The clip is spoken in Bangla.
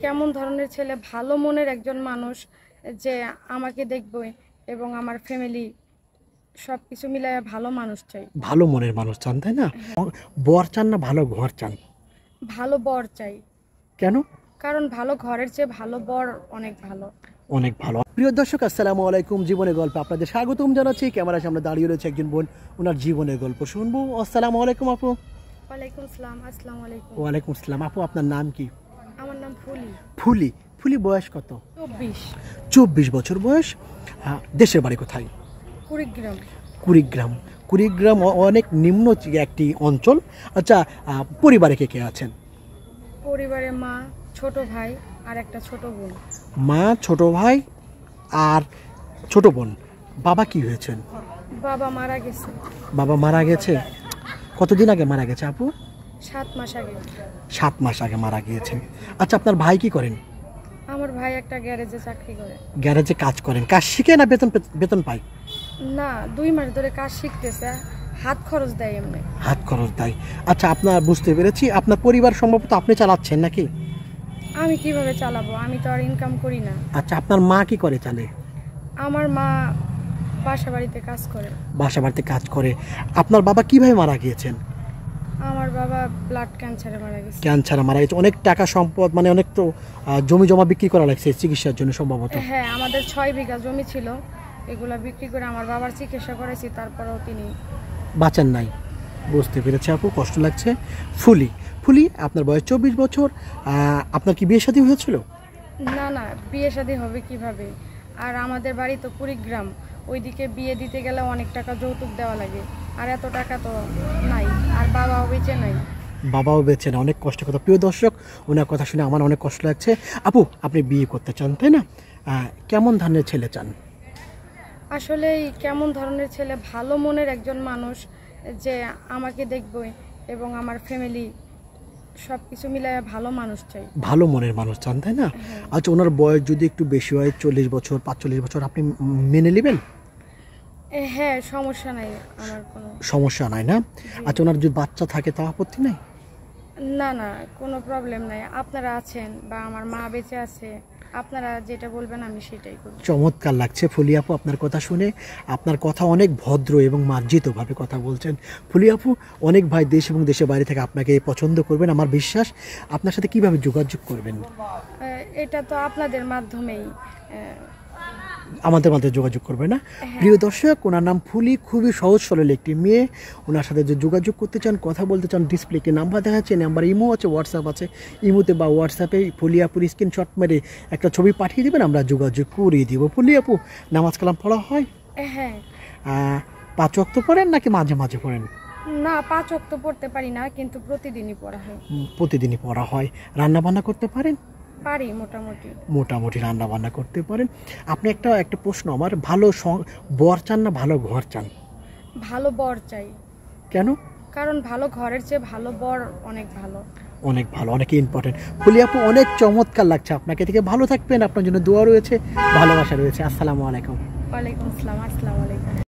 কেমন ধরনের ছেলে, ভালো মনের একজন মানুষ যে আমাকে দেখবে এবং আমার ফ্যামিলি সব কিছু মিলায় ভালো মানুষ চাই। ভালো মনের মানুষ চান, তাই না? বর চান না ভালো ঘর চান? ভালো বর চাই। কেন? কারণ ভালো ঘরের চেয়ে ভালো বর অনেক ভালো। অনেক ভালো। প্রিয় দর্শক, আসসালামু আলাইকুম। জীবনের গল্প আপনাদের স্বাগতম জানাচ্ছি। ক্যামেরার সামনে দাঁড়িয়ে রয়েছে একজন বোন, ওনার জীবনের গল্প শুনবো। আসসালামু আলাইকুম আপু। ওয়ালাইকুম আসসালাম। আসসালামু আলাইকুম। ওয়ালাইকুম আসসালাম। আপু, আপনার নাম কি? আমার নাম ফুলি। ফুলি। ফুলি বয়স কত? 24। 24 বছর বয়স। দেশের বাড়ি কোথায়? কুড়িগ্রাম। কুড়িগ্রাম। কুড়িগ্রাম অনেক নিম্ন একটি অঞ্চল। আচ্ছা, পরিবারে কে কে আছেন? পরিবারে মা, ছোট ভাই আর একটা ছোট বোন। মা, ছোট ভাই আর ছোট বোন। বাবা কি হয়েছেন? বাবা মারা গেছে। বাবা মারা গেছে? কতদিন আগে মারা গেছে আপু? 7 মাস আগে। 7 মাস আগে মারা গিয়েছেন। আচ্ছা, আপনার ভাই কি করেন? আমার ভাই একটা গ্যারেজে চাকরি করে। গ্যারেজে কাজ করেন। কাজ শিখে না বেতন পায়? না, 2 মাস ধরে কাজ শিখতেছে, হাত খরচ দেয় এমনি। হাত খরচ দেয়। আচ্ছা, আপনার বুঝতে পেরেছি। আপনার পরিবার সম্ভবত আপনি চালাচ্ছেন নাকি? আমি কিভাবে চালাবো? আমি তো আর ইনকাম করি না। আচ্ছা, আপনার মা কি করে চালে? আমার মা বাসা বাড়িতে কাজ করে। বাসা বাড়িতে কাজ করে। আপনার বাবা কিভাবে মারা গিয়েছেন? আমার বাবা ব্লাড ক্যান্সারে মারা গেছে। ক্যান্সারে মারা গেছে। অনেক টাকা সম্পদ, মানে অনেক তো জমি জমা বিক্রি করা লাগছে চিকিৎসার জন্য সম্ভবত। হ্যাঁ, আমাদের 6 বিঘা জমি ছিল, এগুলা বিক্রি করে আমার বাবার চিকিৎসা করেছি, তারপরেও তিনি বাঁচান নাই। বুঝতে পেরেছি আপু, কষ্ট লাগছে। ফুলি। ফুলি, আপনার বয়স 24 বছর। আপনার কি বিয়ে শাদী হয়েছিল? না না, বিয়ে শাদী হবে কিভাবে? আর আমাদের বাড়ি তো কুড়িগ্রাম, ওইদিকে বিয়ে দিতে গেলে অনেক টাকা যৌতুক দেওয়া লাগে, আর এত টাকা তো নাই, আর বাবাও বেঁচে নাই। বাবাও বেঁচে না। অনেক কষ্টের কথা। প্রিয় দর্শক, ওনার কথা শুনে আমার অনেক কষ্ট লাগছে। আপু, আপনি বিয়ে করতে চান, তাই না? কেমন ধরনের ছেলে চান? আসলে কেমন ধরনের ছেলে, ভালো মনের একজন মানুষ যে আমাকে দেখবে এবং আমার ফ্যামিলি সব কিছু মিলায় ভালো মানুষ চাই। ভালো মনের মানুষ চান, তাই না? আচ্ছা, ওনার বয়স যদি একটু বেশি হয়, 40 বছর 45 বছর, আপনি মেনে নেবেন? হ্যাঁ, সমস্যা নাই, আমার কোনো সমস্যা নাই না? আচ্ছা, ওনার যদি বাচ্চা থাকে তা আপত্তি নাই? না না, কোনো প্রবলেম নাই। আপনারা আছেন বা আমার মা বেঁচে আছে, আপনারা যেটা বলবেন আমি সেটাই করব। চমৎকার লাগছে ফুলি আপু আপনার কথা শুনে। আপনার কথা অনেক ভদ্র এবং মার্জিতভাবে কথা বলছেন। ফুলি আপু, অনেক ভাই দেশ এবং দেশের বাইরে থেকে আপনাকে পছন্দ করবেন আমার বিশ্বাস। আপনার সাথে কিভাবে যোগাযোগ করবেন? এটা তো আপনাদের মাধ্যমেই আমাদের মাঝে যোগাযোগ করবে না? প্রিয় দর্শক, ওনার নাম ফুলি। খুবই সহজ সরল একটি মেয়ে। ওনার সাথে যে যোগাযোগ করতে চান, কথা বলতে চান, ডিসপ্লেতে নাম্বার দেখাচ্ছে, নাম্বার ইমো আছে, হোয়াটসঅ্যাপ আছে। ইমোতে বা হোয়াটসঅ্যাপে ফুলি আপুর স্ক্রিনশট মেরে একটা ছবি পাঠিয়ে দেবেন, আমরা যোগাযোগ করিয়ে দিব। ফুলি আপু, নামাজ কালাম পড়া হয়? হ্যাঁ। 5 ওয়াক্ত পড়েন নাকি মাঝে মাঝে পড়েন? না, 5 ওয়াক্ত পড়তে পারি না, কিন্তু প্রতিদিনই পড়া হয়। প্রতিদিনই পড়া হয়। রান্না বান্না করতে পারেন? পারি মোটামুটি। মোটামুটি রান্না বান্না করতে পারেন। আপনি একটা প্রশ্ন আমার, ভালো বর চান না ভালো ঘর চান? ভালো বর চাই। কেন? কারণ ভালো ঘরের চেয়ে ভালো বর অনেক ভালো। অনেক ভালো, অনেক ইম্পর্টেন্ট। ফুলি আপু, অনেক চমৎকার লাগছে আপনাকে থেকে। ভালো থাকবেন, আপনার জন্য দোয়া রয়েছে, ভালোবাসা রয়েছে। আসসালামু আলাইকুম। ওয়ালাইকুম আসসালাম। আসসালামু আলাইকুম।